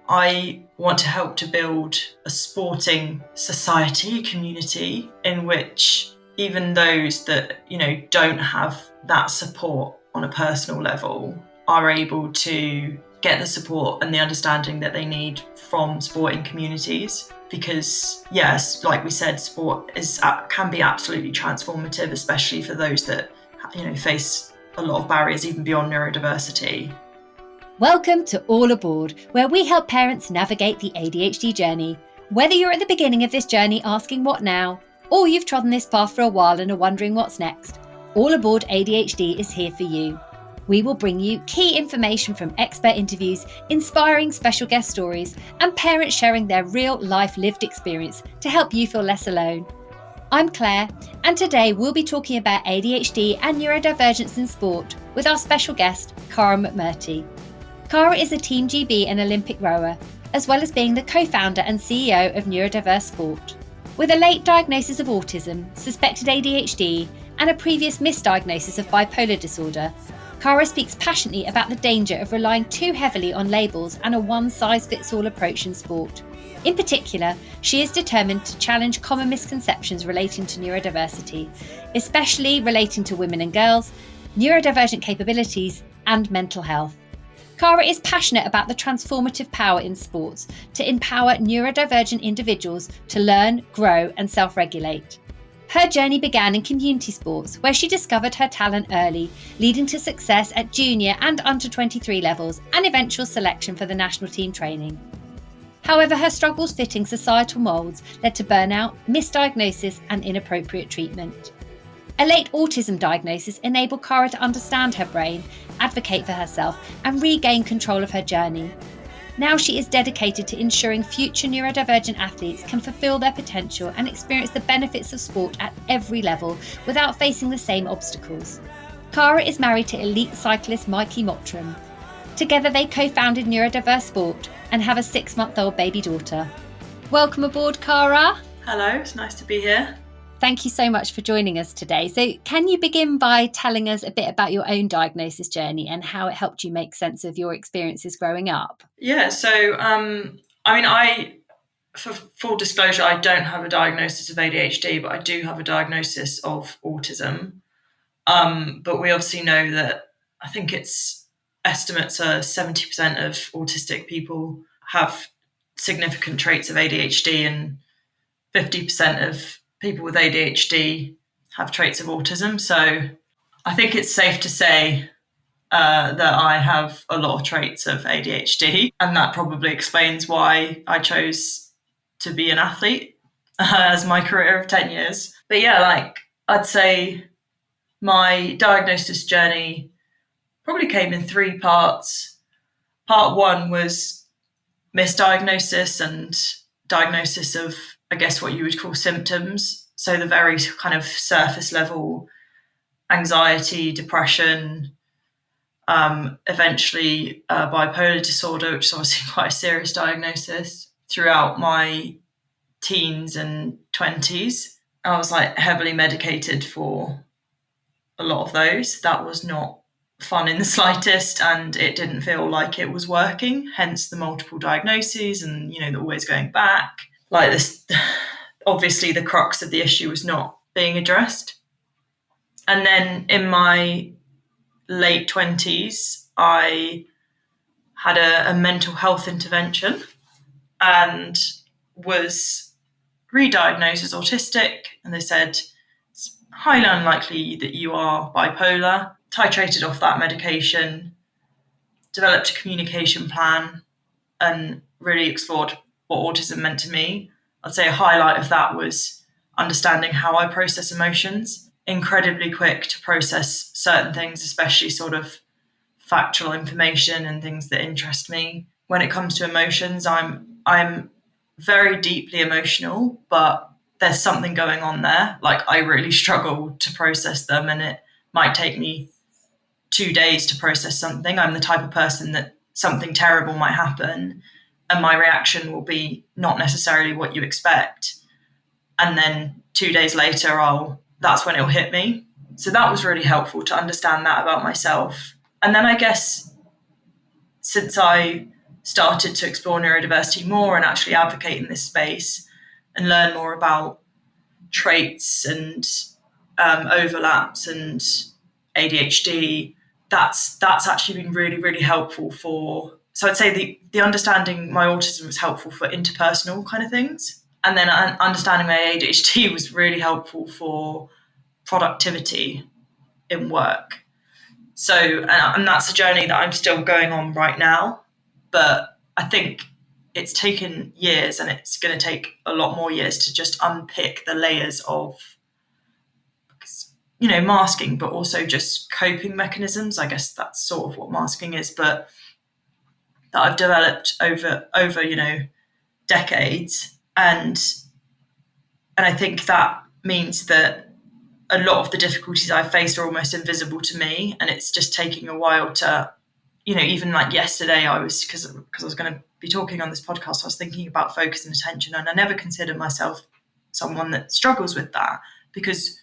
I want to help to build a sporting society, community in which even those that, don't have that support on a personal level are able to get the support and the understanding that they need from sporting communities. Because yes, like we said, sport can be absolutely transformative, especially for those that, face a lot of barriers even beyond neurodiversity. Welcome to All Aboard, where we help parents navigate the ADHD journey. Whether you're at the beginning of this journey asking what now, or you've trodden this path for a while and are wondering what's next, All Aboard ADHD is here for you. We will bring you key information from expert interviews, inspiring special guest stories, and parents sharing their real-life lived experience to help you feel less alone. I'm Claire, and today we'll be talking about ADHD and neurodivergence in sport with our special guest, Caragh McMurty. Caragh is a Team GB and Olympic rower, as well as being the co-founder and CEO of Neurodiverse Sport. With a late diagnosis of autism, suspected ADHD, and a previous misdiagnosis of bipolar disorder, Caragh speaks passionately about the danger of relying too heavily on labels and a one-size-fits-all approach in sport. In particular, she is determined to challenge common misconceptions relating to neurodiversity, especially relating to women and girls, neurodivergent capabilities, and mental health. Caragh is passionate about the transformative power in sports to empower neurodivergent individuals to learn, grow, and self-regulate. Her journey began in community sports, where she discovered her talent early, leading to success at junior and under-23 levels and eventual selection for the national team training. However, her struggles fitting societal moulds led to burnout, misdiagnosis, and inappropriate treatment. A late autism diagnosis enabled Caragh to understand her brain, advocate for herself, and regain control of her journey. Now she is dedicated to ensuring future neurodivergent athletes can fulfill their potential and experience the benefits of sport at every level without facing the same obstacles. Caragh is married to elite cyclist Mikey Mottram. Together they co-founded Neurodiverse Sport and have a 6-month-old baby daughter. Welcome aboard, Caragh. Hello, it's nice to be here. Thank you so much for joining us today. So can you begin by telling us a bit about your own diagnosis journey and how it helped you make sense of your experiences growing up? Yeah, so, for full disclosure, I don't have a diagnosis of ADHD, but I do have a diagnosis of autism. But we obviously know that I think estimates are 70% of autistic people have significant traits of ADHD and 50% of people with ADHD have traits of autism. So I think it's safe to say that I have a lot of traits of ADHD, and that probably explains why I chose to be an athlete as my career of 10 years. But yeah, I'd say my diagnosis journey probably came in 3 parts. Part 1 was misdiagnosis and diagnosis of, I guess, what you would call symptoms. So the very kind of surface level anxiety, depression, eventually bipolar disorder, which is obviously quite a serious diagnosis. Throughout my teens and 20s, I was heavily medicated for a lot of those. That was not fun in the slightest, and it didn't feel like it was working, hence the multiple diagnoses and, the always going back. Obviously the crux of the issue was not being addressed. And then in my late 20s, I had a mental health intervention and was re-diagnosed as autistic. And they said, it's highly unlikely that you are bipolar. Titrated off that medication, developed a communication plan, and really explored what autism meant to me. I'd say a highlight of that was understanding how I process emotions. Incredibly quick to process certain things, especially sort of factual information and things that interest me. When it comes to emotions, I'm very deeply emotional, but there's something going on there. I really struggle to process them, and it might take me 2 days to process something. I'm the type of person that something terrible might happen and my reaction will be not necessarily what you expect. And then 2 days later, that's when it'll hit me. So that was really helpful to understand that about myself. And then I guess since I started to explore neurodiversity more and actually advocate in this space and learn more about traits and overlaps and ADHD, that's actually been really, really helpful for, so I'd say the understanding my autism was helpful for interpersonal kind of things. And then understanding my ADHD was really helpful for productivity in work. So, and that's a journey that I'm still going on right now. But I think it's taken years, and it's going to take a lot more years to just unpick the layers of, masking, but also just coping mechanisms. I guess that's sort of what masking is, but that I've developed over decades. And I think that means that a lot of the difficulties I've faced are almost invisible to me. And it's just taking a while to, even like yesterday, because I was going to be talking on this podcast, I was thinking about focus and attention. And I never considered myself someone that struggles with that, because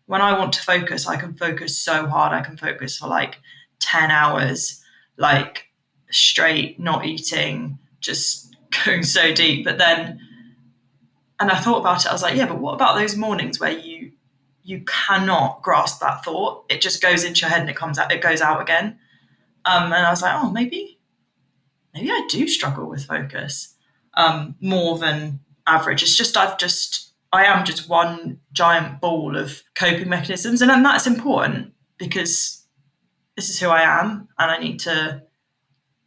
when I want to focus, I can focus so hard. I can focus for like 10 hours, like straight, not eating, just going so deep. But then, and I thought about it, I was like, yeah, but what about those mornings where you cannot grasp that thought? It just goes into your head and it goes out again. And I was like, oh, maybe I do struggle with focus more than average. It's just I am just one giant ball of coping mechanisms. And then that's important because this is who I am and I need to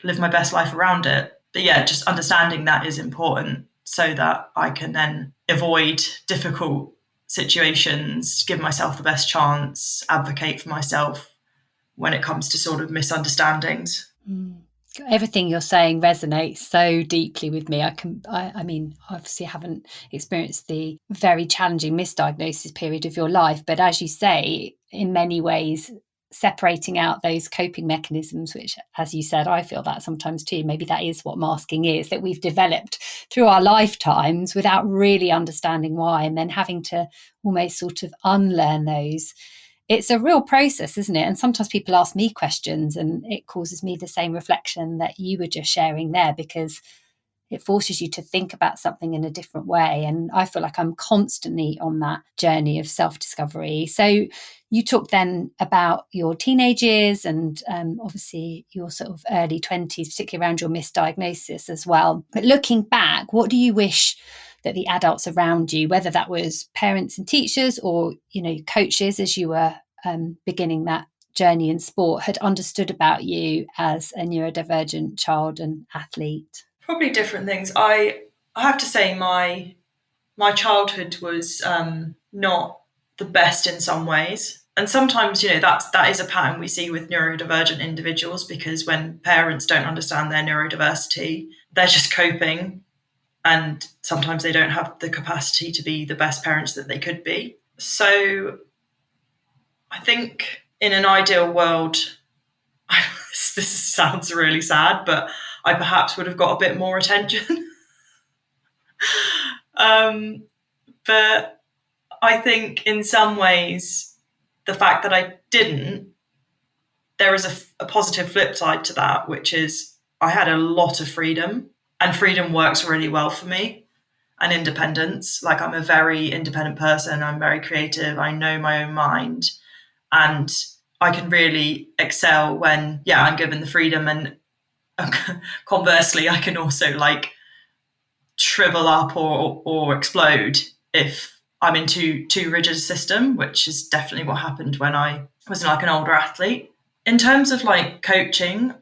live my best life around it. But yeah, just understanding that is important so that I can then avoid difficult situations, give myself the best chance, advocate for myself when it comes to sort of misunderstandings. Everything you're saying resonates so deeply with me. I mean, obviously I haven't experienced the very challenging misdiagnosis period of your life, but as you say, in many ways, separating out those coping mechanisms, which, as you said, I feel that sometimes too, maybe that is what masking is, that we've developed through our lifetimes without really understanding why, and then having to almost sort of unlearn those. It's a real process, isn't it? And sometimes people ask me questions and it causes me the same reflection that you were just sharing there, because it forces you to think about something in a different way. And I feel like I'm constantly on that journey of self-discovery. So you talked then about your teenage years and obviously your sort of early 20s, particularly around your misdiagnosis as well. But looking back, what do you wish that the adults around you, whether that was parents and teachers or, coaches as you were beginning that journey in sport, had understood about you as a neurodivergent child and athlete? Probably different things. I have to say my childhood was not the best in some ways. And sometimes, that is a pattern we see with neurodivergent individuals, because when parents don't understand their neurodiversity, they're just coping. And sometimes they don't have the capacity to be the best parents that they could be. So I think in an ideal world, this sounds really sad, but I perhaps would have got a bit more attention. But I think in some ways, the fact that I didn't, there is a positive flip side to that, which is I had a lot of freedom, and freedom works really well for me, and independence. Like, I'm a very independent person. I'm very creative. I know my own mind, and I can really excel when, I'm given the freedom. And conversely, I can also like shrivel up or explode if I'm in too rigid a system, which is definitely what happened when I was like an older athlete. In terms of like coaching,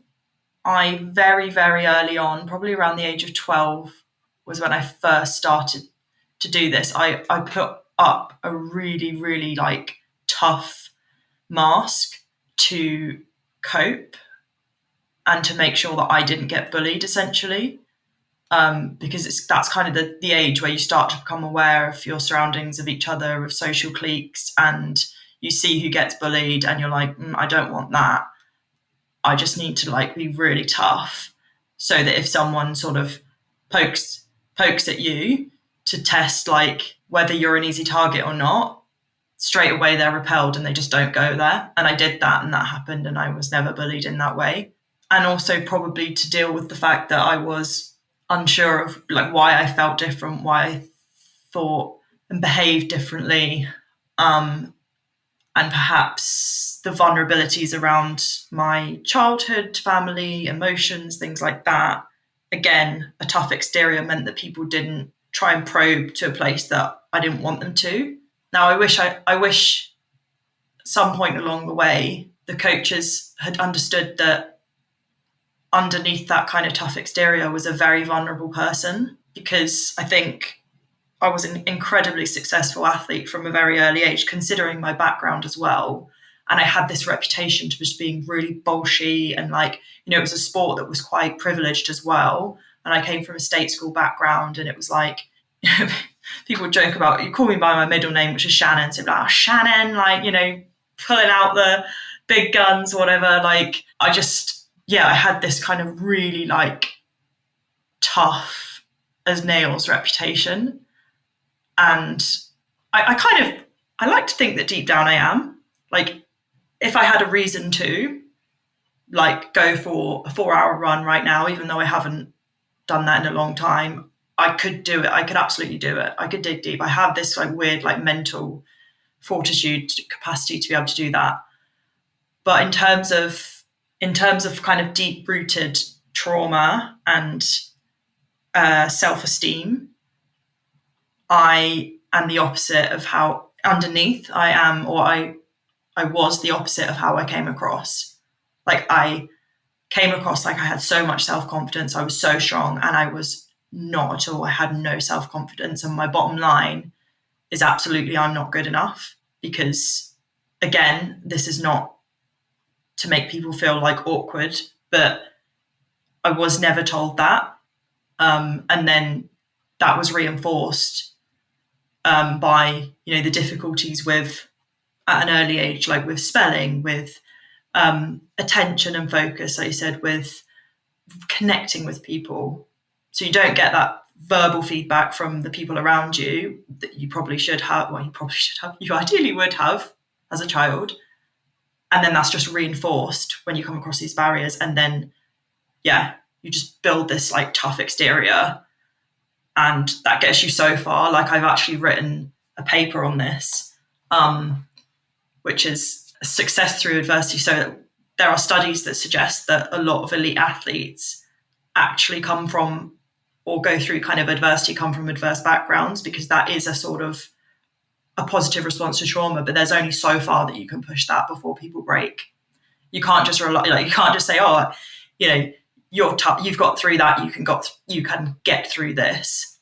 I very, very early on, probably around the age of 12, was when I first started to do this. I put up a really, really like tough mask to cope and to make sure that I didn't get bullied, essentially. Because that's kind of the age where you start to become aware of your surroundings, of each other, of social cliques, and you see who gets bullied and you're like, I don't want that. I just need to like be really tough so that if someone sort of pokes at you to test like whether you're an easy target or not, straight away they're repelled and they just don't go there. And I did that, and that happened, and I was never bullied in that way. and also probably to deal with the fact that I was unsure of like why I felt different, why I thought and behaved differently, and perhaps the vulnerabilities around my childhood, family, emotions, things like that. Again, a tough exterior meant that people didn't try and probe to a place that I didn't want them to. Now, I wish some point along the way, the coaches had understood that underneath that kind of tough exterior was a very vulnerable person, because I think I was an incredibly successful athlete from a very early age, considering my background as well. And I had this reputation to just being really bolshy and like, it was a sport that was quite privileged as well. And I came from a state school background, and it was like, people joke about, you call me by my middle name, which is Shannon. So like, oh, Shannon, like, pulling out the big guns or whatever. Like, I had this kind of really like tough as nails reputation. And I like to think that deep down I am. Like, if I had a reason to like go for a 4-hour run right now, even though I haven't done that in a long time, I could do it. I could absolutely do it. I could dig deep. I have this like weird like mental fortitude capacity to be able to do that. But in terms of kind of deep rooted trauma and self-esteem, I am the opposite of how underneath I am, or I was the opposite of how I came across. Like, I came across like I had so much self-confidence. I was so strong, and I was not at all. I had no self-confidence. And my bottom line is absolutely I'm not good enough, because, again, this is not to make people feel like awkward, but I was never told that. And then that was reinforced by, the difficulties with, at an early age, like with spelling, with attention and focus, like you said, with connecting with people. So you don't get that verbal feedback from the people around you that you probably should have. Well, you ideally would have as a child. And then that's just reinforced when you come across these barriers. And then, you just build this like tough exterior, and that gets you so far. Like, I've actually written a paper on this, which is success through adversity. So there are studies that suggest that a lot of elite athletes actually come from, or go through kind of adversity, come from adverse backgrounds, because that is a sort of a positive response to trauma. But there's only so far that you can push that before people break. You can't just rely, you can't just say, oh, you're tough, you've got through that, you can get through this.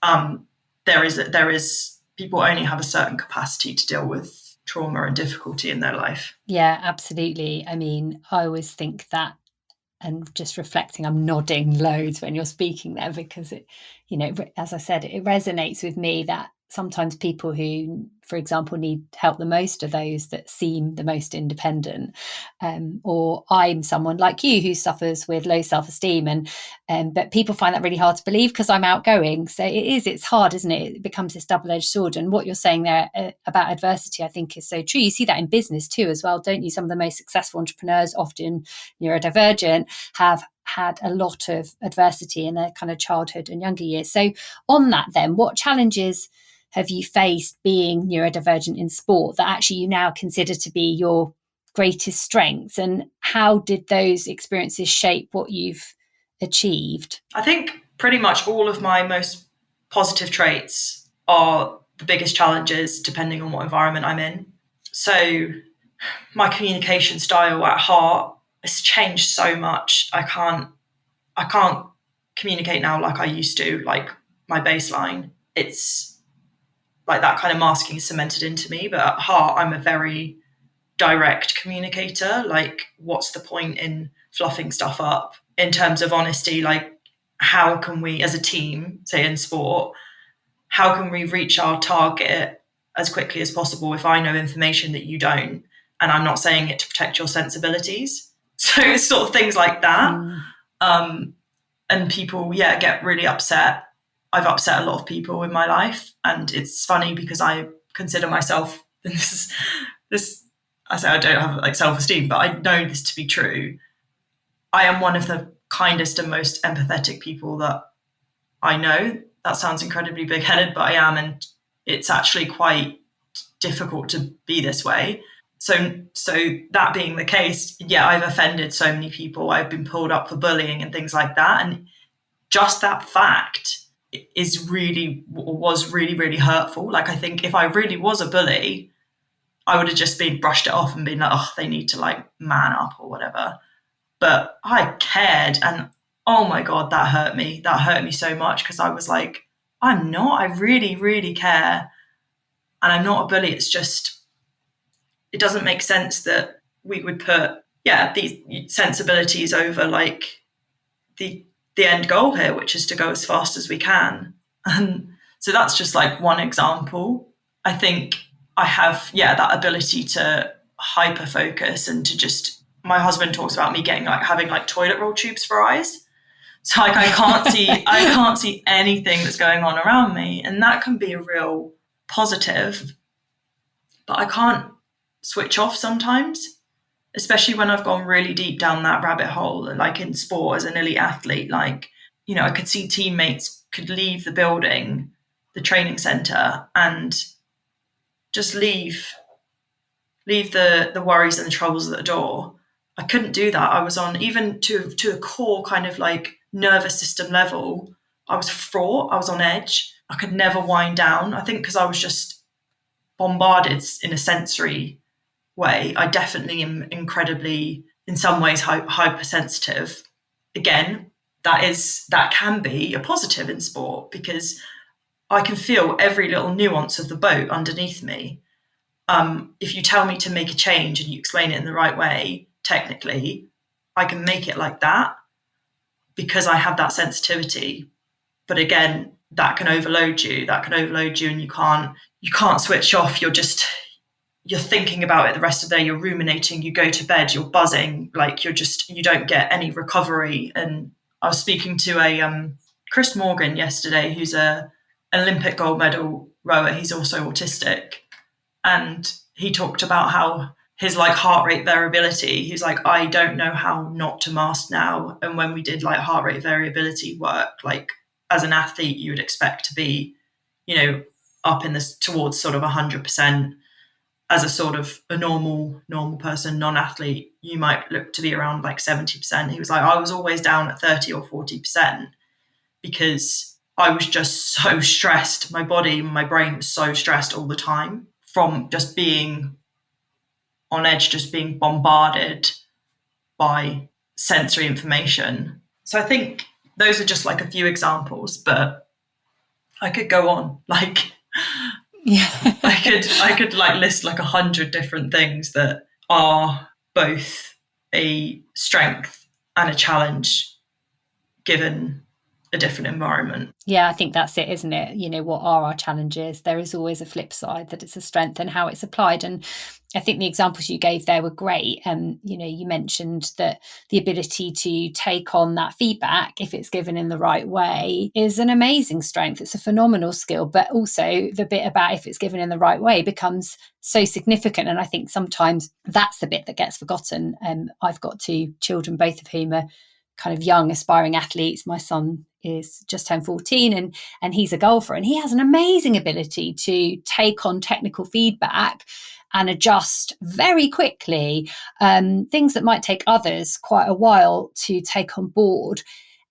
There is people only have a certain capacity to deal with trauma and difficulty in their life. Yeah, absolutely. I mean, I always think that, and just reflecting, I'm nodding loads when you're speaking there, because it, as I said, it resonates with me that sometimes people who, for example, need help the most are those that seem the most independent. Or I'm someone like you who suffers with low self-esteem, but people find that really hard to believe because I'm outgoing. So it's hard, isn't it? It becomes this double-edged sword. And what you're saying there about adversity, I think, is so true. You see that in business too, as well, don't you? Some of the most successful entrepreneurs, often neurodivergent, have had a lot of adversity in their kind of childhood and younger years. So on that then, what challenges have you faced being neurodivergent in sport that actually you now consider to be your greatest strengths, and how did those experiences shape what you've achieved? I think pretty much all of my most positive traits are the biggest challenges depending on what environment I'm in. So my communication style at heart has changed so much. I can't communicate now like I used to, like my baseline. It's like that kind of masking is cemented into me, but at heart, I'm a very direct communicator. Like, what's the point in fluffing stuff up? In terms of honesty, like, how can we, as a team, say in sport, how can we reach our target as quickly as possible if I know information that you don't, and I'm not saying it to protect your sensibilities? So it's sort of things like that. And people, get really upset. I've upset a lot of people in my life, and it's funny because I consider myself, this I say I don't have like self-esteem, but I know this to be true. I am one of the kindest and most empathetic people that I know. That sounds incredibly big-headed, but I am, and it's actually quite difficult to be this way. So that being the case, yeah, I've offended so many people. I've been pulled up for bullying and things like that. And just that fact was really, really hurtful. Like, I think if I really was a bully, I would have just brushed it off and been like, oh, they need to like man up or whatever. But I cared, and oh my God, that hurt me. That hurt me so much, because I was like, I'm not, I really, really care. And I'm not a bully. It's just, it doesn't make sense that we would put, these sensibilities over like the end goal here, which is to go as fast as we can. And so that's just like one example. I think I have, that ability to hyper focus and to just, my husband talks about me having like toilet roll tubes for eyes. So like I can't see anything that's going on around me. And that can be a real positive, but I can't switch off sometimes, especially when I've gone really deep down that rabbit hole, like in sport as an elite athlete. Like, you know, I could see teammates could leave the building, the training center, and just leave the worries and the troubles at the door. I couldn't do that. I was on, even to a core kind of like nervous system level, I was fraught, I was on edge. I could never wind down. I think because I was just bombarded in a sensory way. I definitely am incredibly, in some ways, hypersensitive. Again, that can be a positive in sport, because I can feel every little nuance of the boat underneath me. If you tell me to make a change and you explain it in the right way, technically, I can make it like that because I have that sensitivity. But again, that can overload you, and you can't switch off. You're thinking about it the rest of the day, you're ruminating, you go to bed, you're buzzing, like you don't get any recovery. And I was speaking to a Chris Morgan yesterday, who's an Olympic gold medal rower. He's also autistic. And he talked about how his like heart rate variability, he's like, I don't know how not to mask now. And when we did like heart rate variability work, like as an athlete, you would expect to be, you know, up in this towards sort of 100%. As a sort of a normal person, non-athlete, you might look to be around like 70%. He was like, I was always down at 30 or 40% because I was just so stressed. My body, my brain was so stressed all the time from just being on edge, just being bombarded by sensory information. So I think those are just like a few examples, but I could go on. Like, yeah, I could like list like 100 different things that are both a strength and a challenge given a different environment. Yeah, I think that's it, isn't it? You know, what are our challenges? There is always a flip side, that it's a strength and how it's applied. And I think the examples you gave there were great. You know, you mentioned that the ability to take on that feedback, if it's given in the right way, is an amazing strength. It's a phenomenal skill, but also the bit about if it's given in the right way becomes so significant. And I think sometimes that's the bit that gets forgotten. I've got two children, both of whom are kind of young aspiring athletes. My son is just turned 14 and he's a golfer, and he has an amazing ability to take on technical feedback and adjust very quickly, things that might take others quite a while to take on board.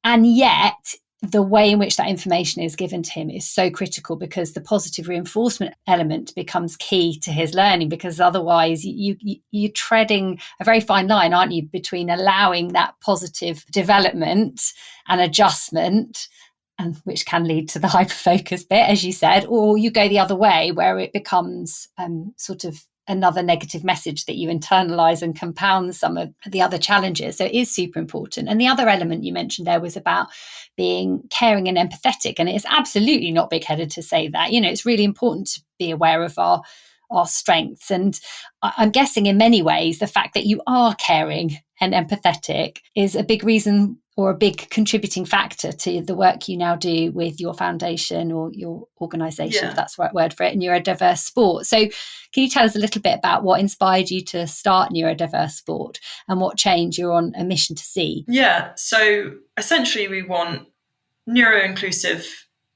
And yet the way in which that information is given to him is so critical, because the positive reinforcement element becomes key to his learning, because otherwise you're treading a very fine line, aren't you, between allowing that positive development and adjustment, and which can lead to the hyperfocus bit, as you said, or you go the other way where it becomes sort of another negative message that you internalize and compounds some of the other challenges. So it is super important. And the other element you mentioned there was about being caring and empathetic. And it is absolutely not big-headed to say that. You know, it's really important to be aware of our our strengths. And I'm guessing in many ways, the fact that you are caring and empathetic is a big reason or a big contributing factor to the work you now do with your foundation or your organisation, if that's the right word for it, Neurodiverse Sport. So can you tell us a little bit about what inspired you to start Neurodiverse Sport and what change you're on a mission to see? Yeah, so essentially we want neuroinclusive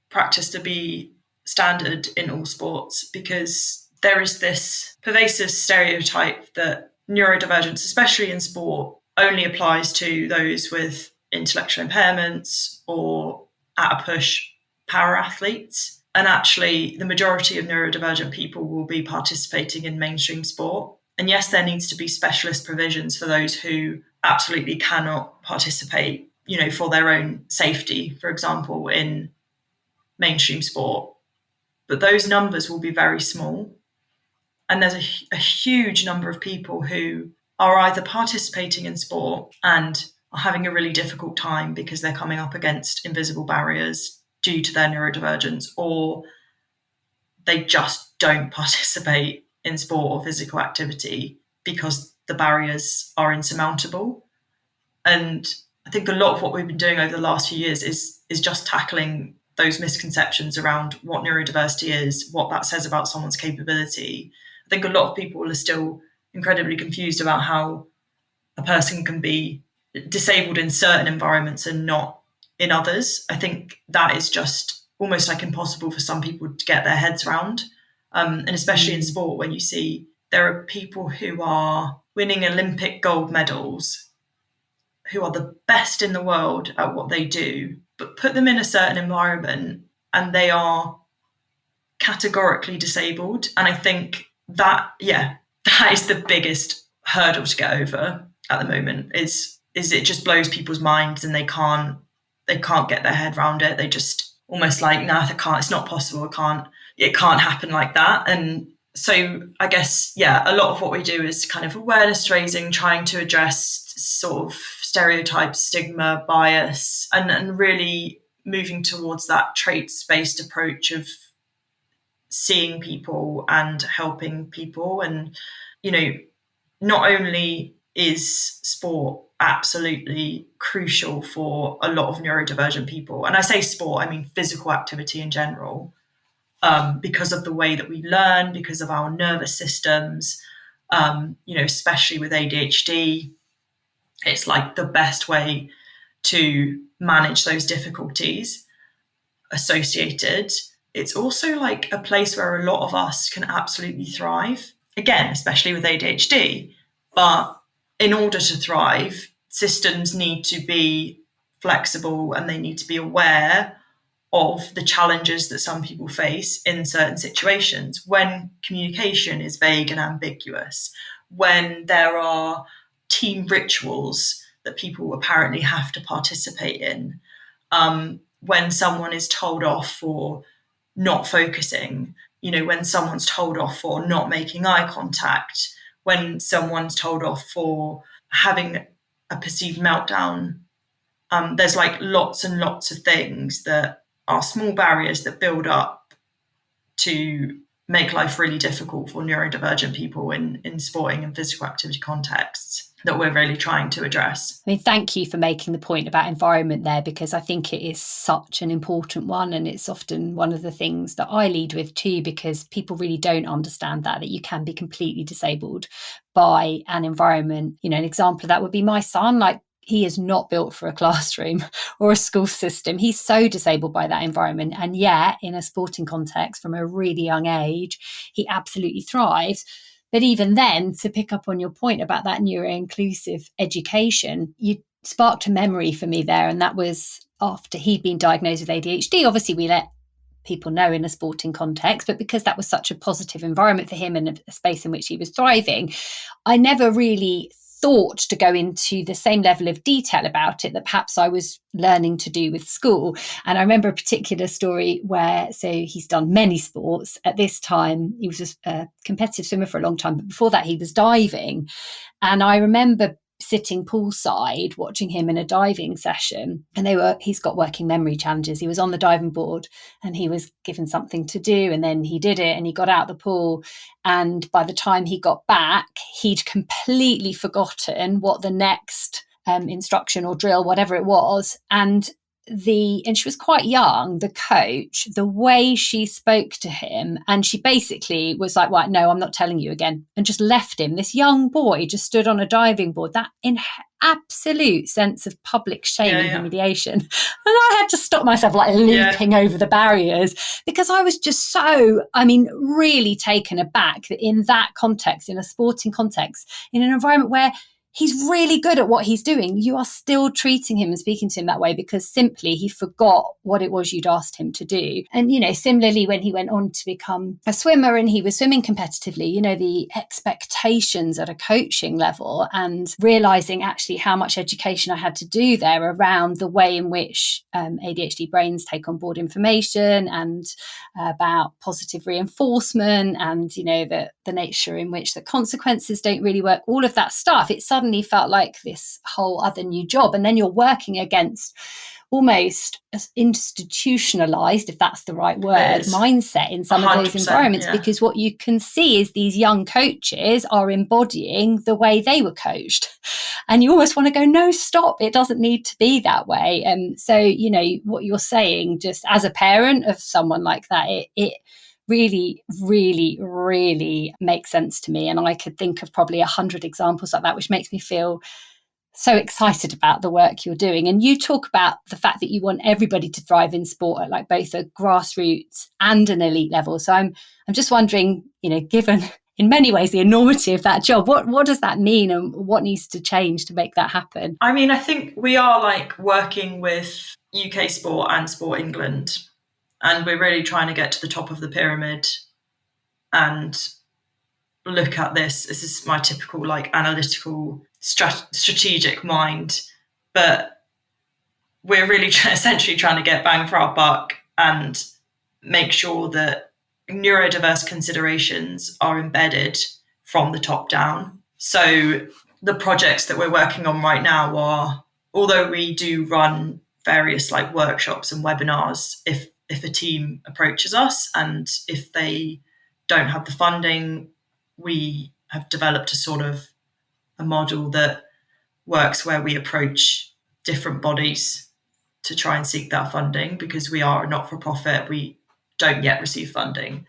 practice to be standard in all sports, because there is this pervasive stereotype that neurodivergence, especially in sport, only applies to those with intellectual impairments or at a push power athletes. And actually, the majority of neurodivergent people will be participating in mainstream sport. And yes, there needs to be specialist provisions for those who absolutely cannot participate, for their own safety, for example, in mainstream sport. But those numbers will be very small. And there's a huge number of people who are either participating in sport and are having a really difficult time because they're coming up against invisible barriers due to their neurodivergence, or they just don't participate in sport or physical activity because the barriers are insurmountable. And I think a lot of what we've been doing over the last few years is just tackling those misconceptions around what neurodiversity is, what that says about someone's capability. I think a lot of people are still incredibly confused about how a person can be disabled in certain environments and not in others. I think that is just almost like impossible for some people to get their heads around. And especially in sport, when you see there are people who are winning Olympic gold medals, who are the best in the world at what they do, but put them in a certain environment and they are categorically disabled. And I think that is the biggest hurdle to get over at the moment, is it just blows people's minds and they can't get their head around it. They just almost like, no, it's not possible. It can't happen like that. And so I guess, a lot of what we do is kind of awareness raising, trying to address sort of stereotypes, stigma, bias, and really moving towards that traits-based approach of seeing people and helping people. And, not only is sport absolutely crucial for a lot of neurodivergent people, and I say sport, I mean physical activity in general, because of the way that we learn, because of our nervous systems, especially with ADHD, it's like the best way to manage those difficulties associated. It's also like a place where a lot of us can absolutely thrive, again, especially with ADHD. But in order to thrive, systems need to be flexible and they need to be aware of the challenges that some people face in certain situations, when communication is vague and ambiguous, when there are team rituals that people apparently have to participate in, when someone is told off for not focusing, when someone's told off for not making eye contact, when someone's told off for having a perceived meltdown. There's like lots and lots of things that are small barriers that build up to make life really difficult for neurodivergent people in sporting and physical activity contexts that we're really trying to address. I mean, thank you for making the point about environment there, because I think it is such an important one. And it's often one of the things that I lead with too, because people really don't understand that you can be completely disabled by an environment. An example of that would be my son. Like, he is not built for a classroom or a school system. He's so disabled by that environment. And yet, in a sporting context, from a really young age, he absolutely thrives. But even then, to pick up on your point about that neuroinclusive education, you sparked a memory for me there. And that was after he'd been diagnosed with ADHD. Obviously, we let people know in a sporting context, but because that was such a positive environment for him and a space in which he was thriving, I never really thought to go into the same level of detail about it that perhaps I was learning to do with school. And I remember a particular story where, so he's done many sports. At this time, he was a competitive swimmer for a long time, but before that he was diving. And I remember sitting poolside watching him in a diving session, and he's got working memory challenges. He was on the diving board and he was given something to do, and then he did it and he got out of the pool, and by the time he got back he'd completely forgotten what the next instruction or drill, whatever it was. And she was quite young, the coach, the way she spoke to him, and she basically was like, right, no, I'm not telling you again, and just left him. This young boy just stood on a diving board, that in absolute sense of public shame and humiliation. And I had to stop myself like leaping over the barriers, because I was just really taken aback that in that context, in a sporting context, in an environment where he's really good at what he's doing, you are still treating him and speaking to him that way because simply he forgot what it was you'd asked him to do. And, similarly, when he went on to become a swimmer and he was swimming competitively, the expectations at a coaching level, and realizing actually how much education I had to do there around the way in which ADHD brains take on board information, and about positive reinforcement, and, the nature in which the consequences don't really work, all of that stuff. It suddenly felt like this whole other new job. And then you're working against almost institutionalized, if that's the right word, mindset in some of those environments, because what you can see is these young coaches are embodying the way they were coached. And you almost want to go, no, stop, it doesn't need to be that way. And so, what you're saying, just as a parent of someone like that, it really, really, really makes sense to me. And I could think of probably 100 examples like that, which makes me feel so excited about the work you're doing. And you talk about the fact that you want everybody to thrive in sport at like both a grassroots and an elite level. So I'm just wondering, given in many ways the enormity of that job, what does that mean, and what needs to change to make that happen? I think we are working with UK Sport and Sport England, and we're really trying to get to the top of the pyramid and look at this. This is my typical analytical strategic mind, but we're really essentially trying to get bang for our buck and make sure that neurodiverse considerations are embedded from the top down. So the projects that we're working on right now are, although we do run various workshops and webinars, if a team approaches us and if they don't have the funding, we have developed a sort of a model that works where we approach different bodies to try and seek that funding, because we are a not-for-profit. We don't yet receive funding.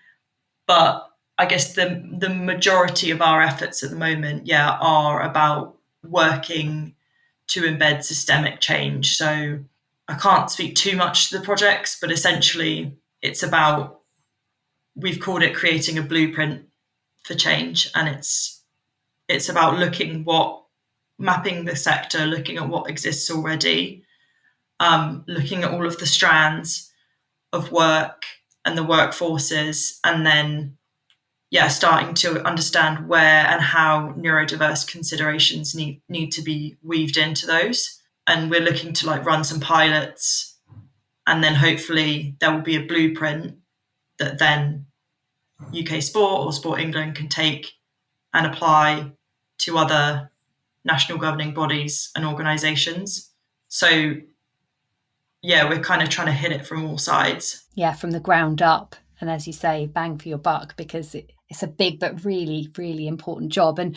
But I guess the majority of our efforts at the moment, are about working to embed systemic change. So I can't speak too much to the projects, but essentially it's about, we've called it creating a blueprint for change. And it's about mapping the sector, looking at what exists already, looking at all of the strands of work and the workforces, and then, starting to understand where and how neurodiverse considerations need to be weaved into those. And we're looking to run some pilots, and then hopefully there will be a blueprint that then UK Sport or Sport England can take and apply to other national governing bodies and organisations. So, we're kind of trying to hit it from all sides. Yeah, from the ground up. And as you say, bang for your buck, because it's a big but really, really important job. And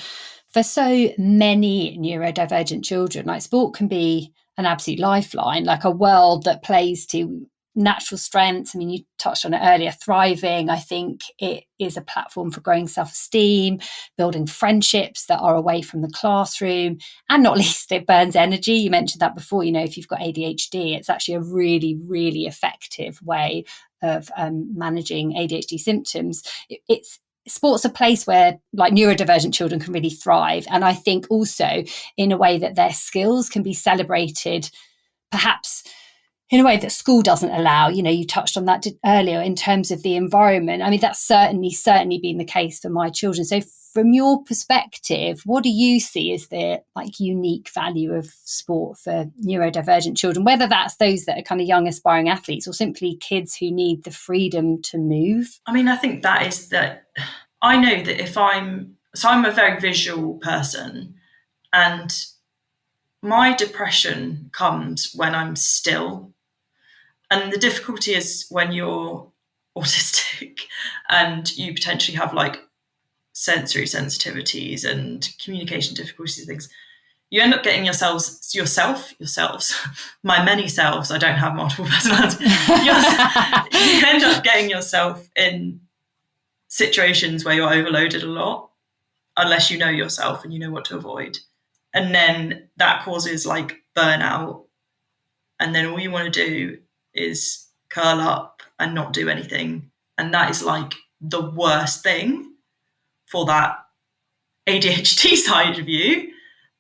for so many neurodivergent children, sport can be an absolute lifeline, a world that plays to natural strengths. You touched on it earlier, thriving. I think it is a platform for growing self-esteem, building friendships that are away from the classroom, and not least, it burns energy. You mentioned that before. If you've got ADHD, it's actually a really, really effective way of managing ADHD symptoms. Sport's a place where neurodivergent children can really thrive. And I think also in a way that their skills can be celebrated, perhaps in a way that school doesn't allow. You touched on that earlier in terms of the environment. That's certainly been the case for my children. So from your perspective, what do you see as the unique value of sport for neurodivergent children, whether that's those that are kind of young aspiring athletes or simply kids who need the freedom to move? I think that is that I know that I'm a very visual person, and my depression comes when I'm still. And the difficulty is when you're autistic and you potentially have like sensory sensitivities and communication difficulties and things, you end up getting yourselves, my many selves, I don't have multiple personalities, you end up getting yourself in situations where you're overloaded a lot, unless you know yourself and you know what to avoid. And then that causes like burnout. And then all you want to do is curl up and not do anything. And that is like the worst thing for that ADHD side of you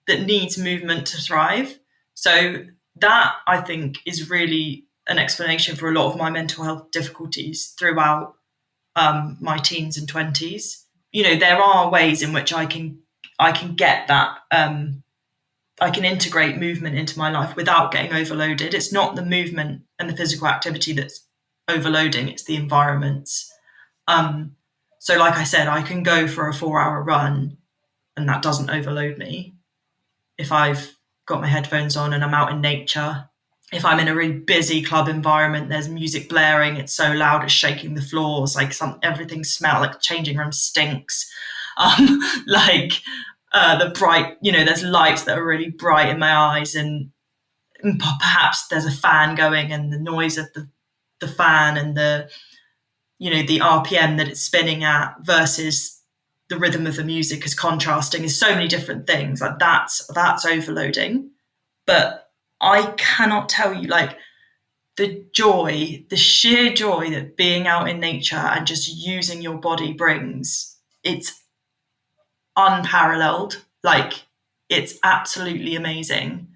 that needs movement to thrive. So that, I think, is really an explanation for a lot of my mental health difficulties throughout my teens and 20s. You know, there are ways in which I can get that, I can integrate movement into my life without getting overloaded. It's not the movement and the physical activity that's overloading, it's the environments. So like I said, I can go for a 4-hour run and that doesn't overload me. If I've got my headphones on and I'm out in nature, if I'm in a really busy club environment, there's music blaring, it's so loud, it's shaking the floors, like everything smells, like changing room stinks. The bright, there's lights that are really bright in my eyes, and perhaps there's a fan going and the noise of the fan and the RPM that it's spinning at versus the rhythm of the music is contrasting, is so many different things. Like that's overloading. But I cannot tell you, like, the sheer joy that being out in nature and just using your body brings, it's unparalleled. Like, it's absolutely amazing.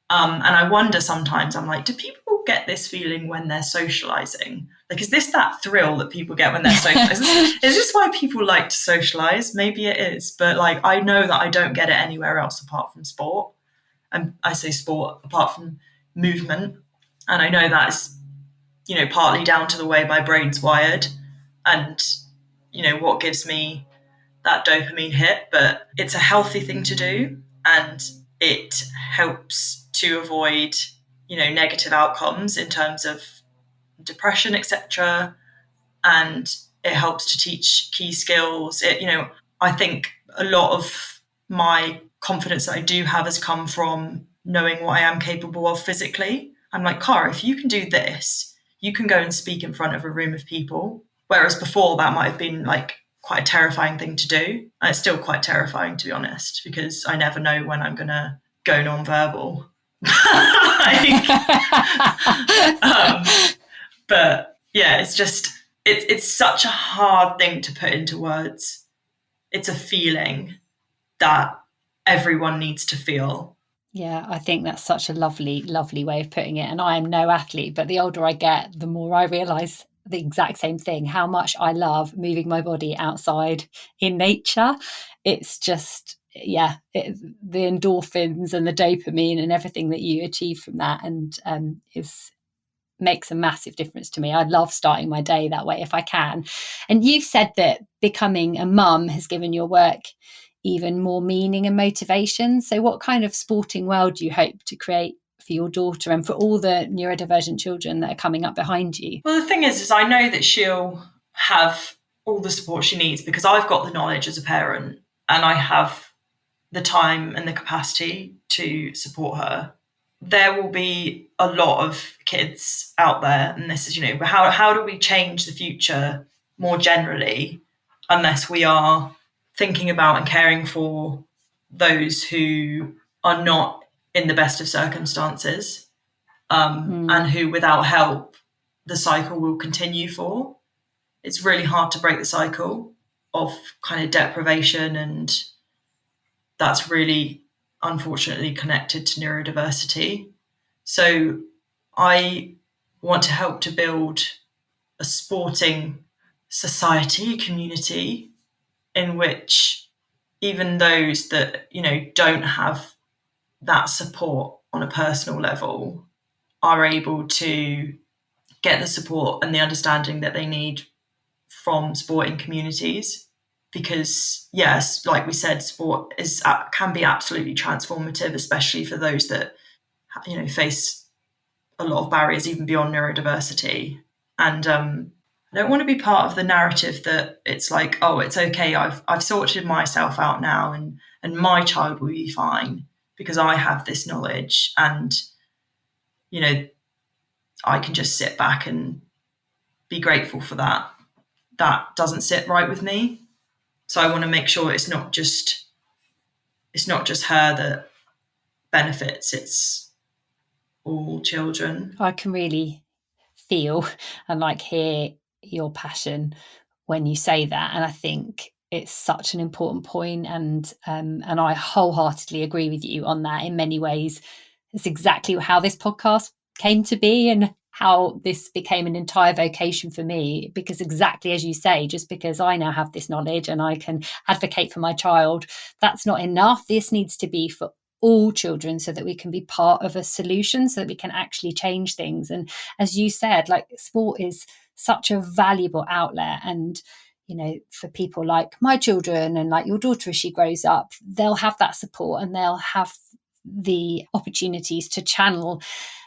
And I wonder sometimes, I'm like, do people get this feeling when they're socializing? Like, is this that thrill that people get when they're socializing? Is this why people like to socialize? Maybe it is. But like, I know that I don't get it anywhere else apart from sport. And I say sport apart from movement. And I know that's, partly down to the way my brain's wired and, what gives me that dopamine hit. But it's a healthy thing to do. And it helps to avoid, negative outcomes in terms of depression, etc. And it helps to teach key skills. I think a lot of my confidence that I do have has come from knowing what I am capable of physically. I'm like, Caragh, if you can do this, you can go and speak in front of a room of people. Whereas before that might have been like quite a terrifying thing to do. And it's still quite terrifying, to be honest, because I never know when I'm going to go non-verbal. But yeah, it's just, it's such a hard thing to put into words. It's a feeling that everyone needs to feel. Yeah, I think that's such a lovely, lovely way of putting it. And I am no athlete, but the older I get, the more I realise the exact same thing, how much I love moving my body outside in nature. It's just, the endorphins and the dopamine and everything that you achieve from that, and makes a massive difference to me. I love starting my day that way if I can. And you've said that becoming a mum has given your work even more meaning and motivation. So what kind of sporting world do you hope to create for your daughter and for all the neurodivergent children that are coming up behind you? Well, the thing is I know that she'll have all the support she needs because I've got the knowledge as a parent and I have the time and the capacity to support her. There will be a lot of kids out there, and this is, how do we change the future more generally unless we are thinking about and caring for those who are not in the best of circumstances, and who without help the cycle will continue for. It's really hard to break the cycle of kind of deprivation, and that's really unfortunately connected to neurodiversity. So I want to help to build a sporting society, community in which even those that, don't have that support on a personal level are able to get the support and the understanding that they need from sporting communities. because yes, like we said, sport can be absolutely transformative, especially for those that, you know, face a lot of barriers even beyond neurodiversity. And I don't want to be part of the narrative that it's like, oh, it's okay, I've sorted myself out now, and my child will be fine because I have this knowledge, and, you know, I can just sit back and be grateful for that. That doesn't sit right with me. So I want to make sure it's not just her that benefits, it's all children. I can really feel and like hear your passion when you say that, and I think it's such an important point, and I wholeheartedly agree with you on that in many ways. It's exactly how this podcast came to be and how this became an entire vocation for me, because exactly as you say, just because I now have this knowledge and I can advocate for my child, that's not enough. This needs to be for all children so that we can be part of a solution, so that we can actually change things. And as you said, like, sport is such a valuable outlet, and you know, for people like my children and like your daughter, as she grows up, they'll have that support and they'll have the opportunities to channel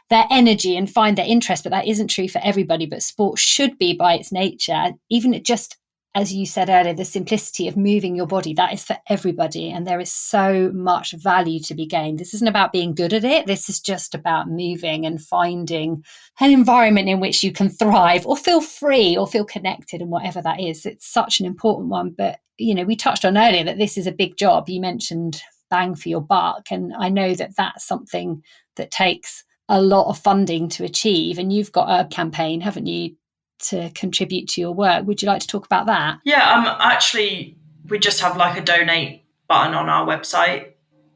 their energy and find their interest. But that isn't true for everybody. But sport should be, by its nature, even just as you said earlier, the simplicity of moving your body, that is for everybody. And there is so much value to be gained. This isn't about being good at it. This is just about moving and finding an environment in which you can thrive or feel free or feel connected, and whatever that is. It's such an important one. But, you know, we touched on earlier that this is a big job. You mentioned bang for your buck. And I know that that's something that takes a lot of funding to achieve. And you've got a campaign, haven't you, to contribute to your work? Would you like to talk about that? Yeah, actually, we just have like a donate button on our website.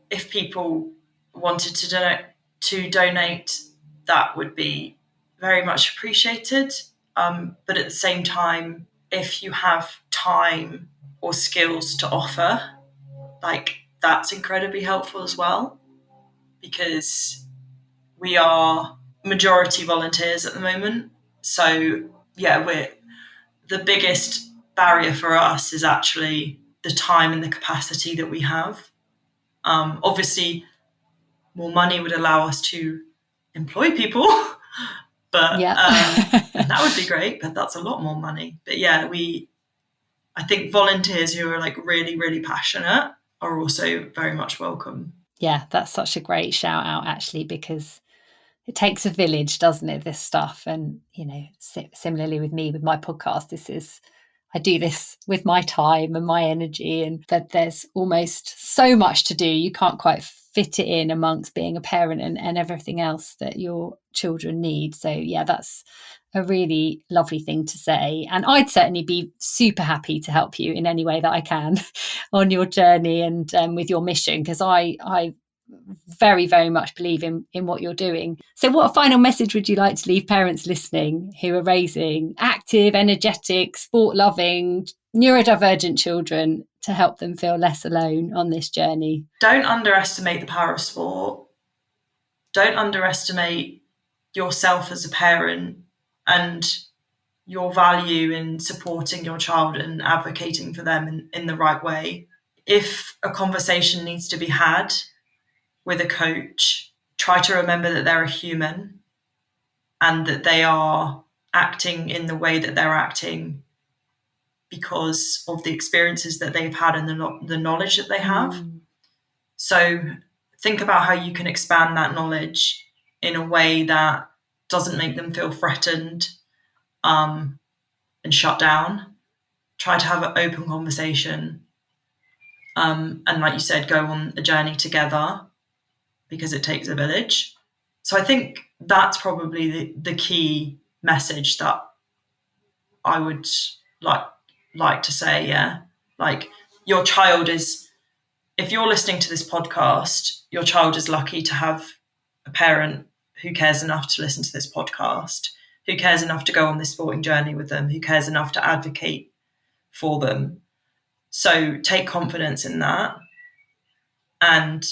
If people wanted to donate, that would be very much appreciated. But at the same time, if you have time or skills to offer, like, that's incredibly helpful as well, because we are majority volunteers at the moment. So yeah, the biggest barrier for us is actually the time and the capacity that we have. Obviously, more money would allow us to employ people, but Yeah. that would be great, but that's a lot more money. But yeah, I think volunteers who are like really, really passionate are also very much welcome. Yeah, that's such a great shout out, actually, because it takes a village, doesn't it, this stuff? And, you know, similarly with me, with my podcast, I do this with my time and my energy, and that there's almost so much to do. You can't quite fit it in amongst being a parent and everything else that your children need. So yeah, that's a really lovely thing to say. And I'd certainly be super happy to help you in any way that I can on your journey and with your mission, because I very, very much believe in what you're doing. So what final message would you like to leave parents listening who are raising active, energetic, sport-loving, neurodivergent children to help them feel less alone on this journey? Don't underestimate the power of sport. Don't underestimate yourself as a parent and your value in supporting your child and advocating for them in the right way. If a conversation needs to be had with a coach, try to remember that they're a human and that they are acting in the way that they're acting because of the experiences that they've had and the knowledge that they have. So think about how you can expand that knowledge in a way that doesn't make them feel threatened and shut down. Try to have an open conversation. And like you said, go on a journey together, because it takes a village. So I think that's probably the key message that I would like to say. Yeah, like, your child is, if you're listening to this podcast, your child is lucky to have a parent who cares enough to listen to this podcast, who cares enough to go on this sporting journey with them, who cares enough to advocate for them. So take confidence in that and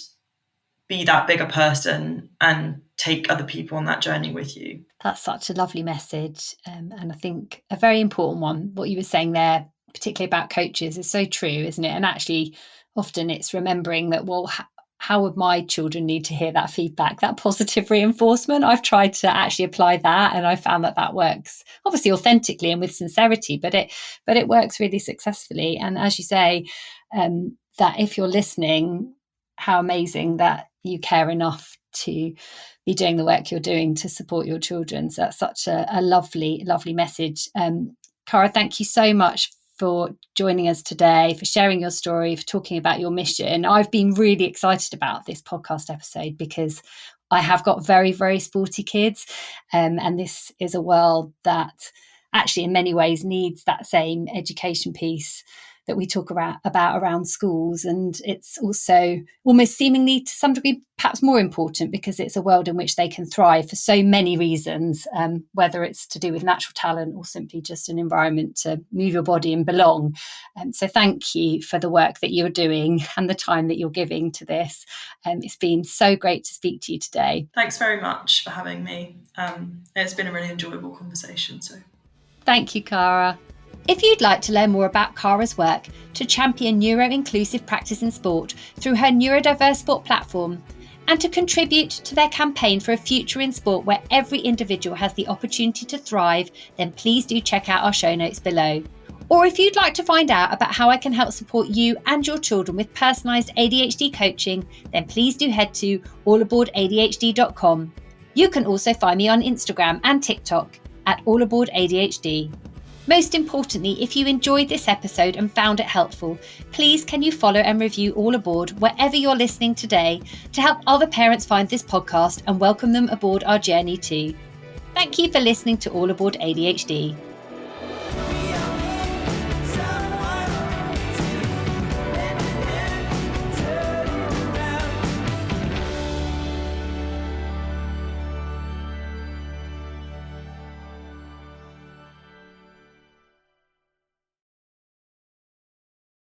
be that bigger person and take other people on that journey with you. That's such a lovely message. And I think a very important one, what you were saying there, particularly about coaches, is so true, isn't it? And actually, often it's remembering that, well, how would my children need to hear that feedback, that positive reinforcement? I've tried to actually apply that, and I found that works, obviously authentically and with sincerity, but it works really successfully. And as you say, that if you're listening, how amazing that you care enough to be doing the work you're doing to support your children. So that's such a lovely, lovely message. Caragh, thank you so much for joining us today, for sharing your story, for talking about your mission. I've been really excited about this podcast episode because I have got very, very sporty kids. And this is a world that actually in many ways needs that same education piece that we talk about around schools. And it's also almost seemingly to some degree perhaps more important because it's a world in which they can thrive for so many reasons, whether it's to do with natural talent or simply just an environment to move your body and belong. So thank you for the work that you're doing and the time that you're giving to this. It's been so great to speak to you today. Thanks very much for having me. It's been a really enjoyable conversation. So thank you, Caragh. If you'd like to learn more about Caragh's work to champion neuro-inclusive practice in sport through her Neurodiverse Sport platform, and to contribute to their campaign for a future in sport where every individual has the opportunity to thrive, then please do check out our show notes below. Or if you'd like to find out about how I can help support you and your children with personalised ADHD coaching, then please do head to allaboardadhd.com. You can also find me on Instagram and TikTok at allaboardadhd. Most importantly, if you enjoyed this episode and found it helpful, please can you follow and review All Aboard wherever you're listening today to help other parents find this podcast and welcome them aboard our journey too. Thank you for listening to All Aboard ADHD.